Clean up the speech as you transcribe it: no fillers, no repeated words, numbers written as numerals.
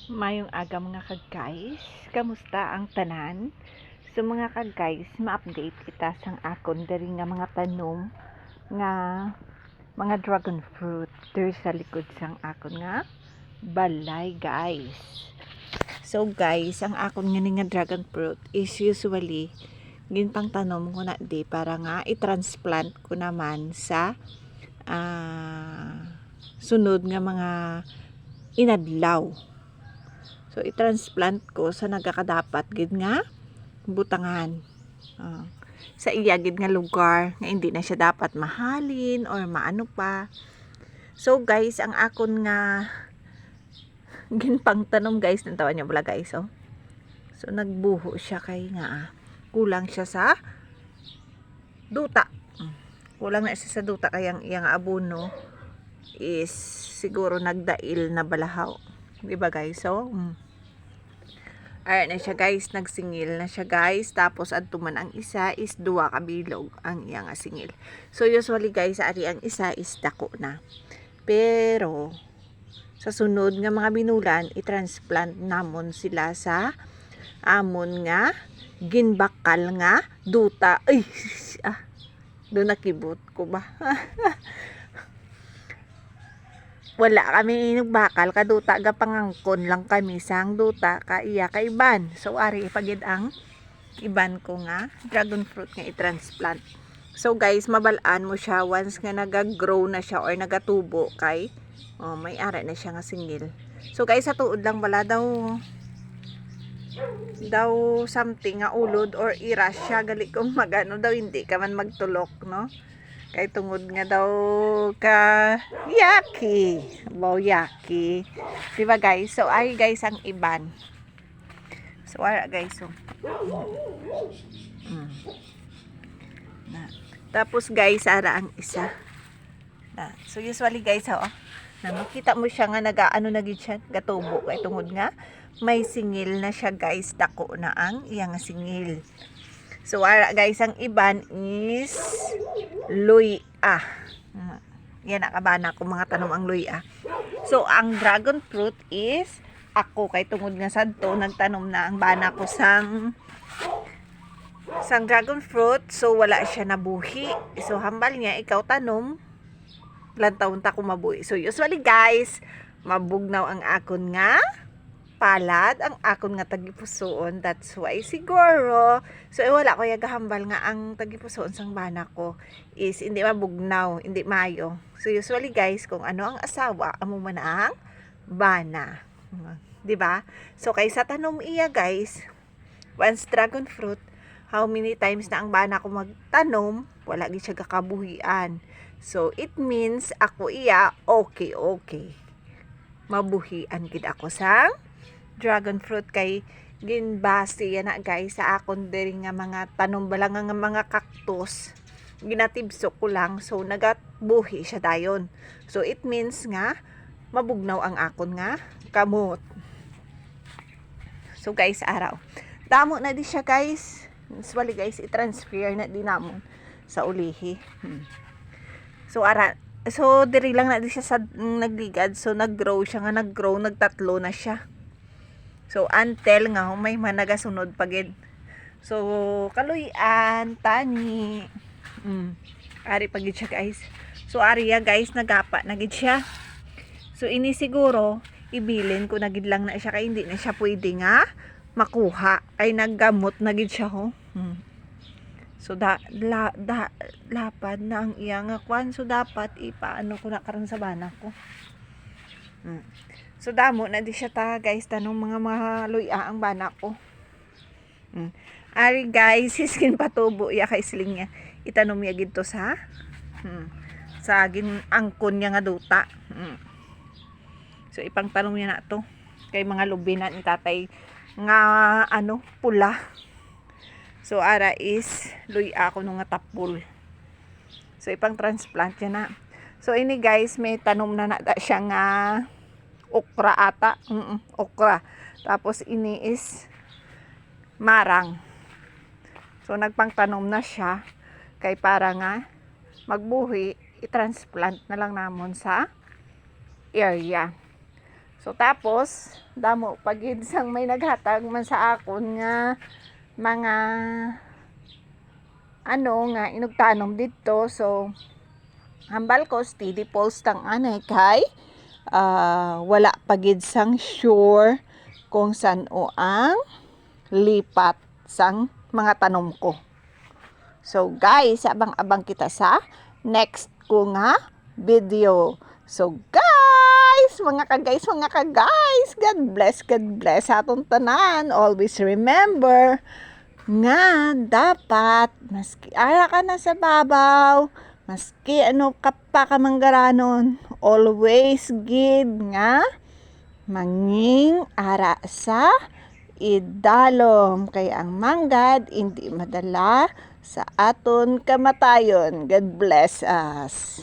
Mayong aga mga kag-guys, kamusta ang tanan? So mga kag-guys, ma-update kita sang akon diri nga mga tanom nga mga dragon fruit diri sa likod sang akon nga balay guys. So guys, ang akon nga dragon fruit is usually ginpang tanom ko na di para nga i-transplant ko naman sa sunod nga mga inadlaw. So, i-transplant ko sa nagakadapat gid nga butangan. Sa iya gid nga lugar nga hindi na siya dapat mahalin or maano pa. So, guys, ang akon nga ginpang tanom guys, nantawan niyo bala guys, oh. So, nagbuho siya kay nga kulang siya sa duta. Kulang na siya sa duta kaya ang iyang abono is siguro nagdail na balahaw. Di ba guys? So, ayan na siya guys, nagsingil na siya guys. Tapos adto man ang isa is 2 ka bilog ang iyang singil. So usually guys, ari ang isa is dako na. Pero sa sunod nga mga binulan, i-transplant namon sila sa amon nga ginbakal nga duta. Ay, doon nakibot ko ba? Wala kami bakal kaduta ga pangangkon lang kami sang duta ka iya ka iban. So ari pagid ang iban ko nga dragon fruit nga i-transplant. So guys, mabalaan mo siya once nga nagagrow na siya or nagatubo kay may ara na siya nga singil. So guys, sa tuod lang wala daw something nga ulod or iras siya gali kung magano daw hindi ka man magtulok, no? Kay tungod nga daw ka yaki. Wow, yaki. Diba guys? So, ay guys ang iban. So, ara guys. So. Tapos guys, ara ang isa. So, usually guys, makita mo siya nga nagaano na gid siya, gatubo. Kay tungod nga, may singil na siya guys. Dako na ang iyang singil. So, ara guys, ang iban is luya. Yan nakabana ko mga tanom ang luya. So, ang dragon fruit is ako kay tungod nga sadto nagtanom na ang bana ko sang dragon fruit. So, wala siya nabuhi. So, hambal niya ikaw tanom lantaon ta ko mabuhi. So, usually guys, mabugnaw ang akon nga palad ang akon nga tagipusoon. That's why siguro wala ko gahambal nga ang tagipusoon sang bana ko is hindi mabugnaw, hindi mayo. So usually guys, kung ano ang asawa amo man ang bana, di ba? So kaysa tanom iya guys, once dragon fruit, how many times na ang bana ko magtanom, wala gid siya gakabuhian. So it means ako iya okay mabuhian gid ako sang dragon fruit kay ginbase yan na guys sa akon diri nga mga tanom bala nga mga cactus ginatibso ko lang, so nagabuhi siya dayon. So it means nga mabugnaw ang akon nga kamot. So guys, araw damo na di siya guys. Usually guys, i-transfer na din namon sa ulihi. So diri lang na di siya sa nagligad. So naggrow siya nga nagtatlo na siya. So, until nga may managasunod pagid. So, kaluyan, tani. Ari pagid siya guys. So, ari ya guys, nagapa nagid siya. So, ini siguro, ibilin ko nagid lang na siya kay hindi na siya pwede nga makuha. Ay, naggamot nagid siya ho. So, lapad na ang iyang kwan. So, dapat ipaano ko na karon sa bana ko. So damo na di siya ta guys tanong mga luya ang bana ko. Ari guys, siskin patubo ya kay sling niya. Itanom ya gid to sa gin angkon niya nga duta. So ipang tanong niya na to kay mga lubinan ni tatay nga pula. So ara is luya ko nung nga tapul. So ipang transplant niya na. So ini guys, may tanom na siya nga okra ata. Okra. Tapos ini is marang. So nagpangtanom na siya kay para nga magbuhi, i-transplant na lang namon sa area. So tapos damo pagid sang may naghatag man sa akon nga mga nga inugtanom dito. So hambal ko steady post ang anay kay wala pagid sang sure kung san o ang lipat sang mga tanom ko. So guys, abang-abang kita sa next ko nga video. So guys, mga ka-guys, God bless atong tanan. Always remember nga dapat maski ara ka na sa babaw, maski ano ka pa ka manggaranon, always gid nga manging ara sa idalom kay ang manggad hindi madala sa aton kamatayon. God bless us.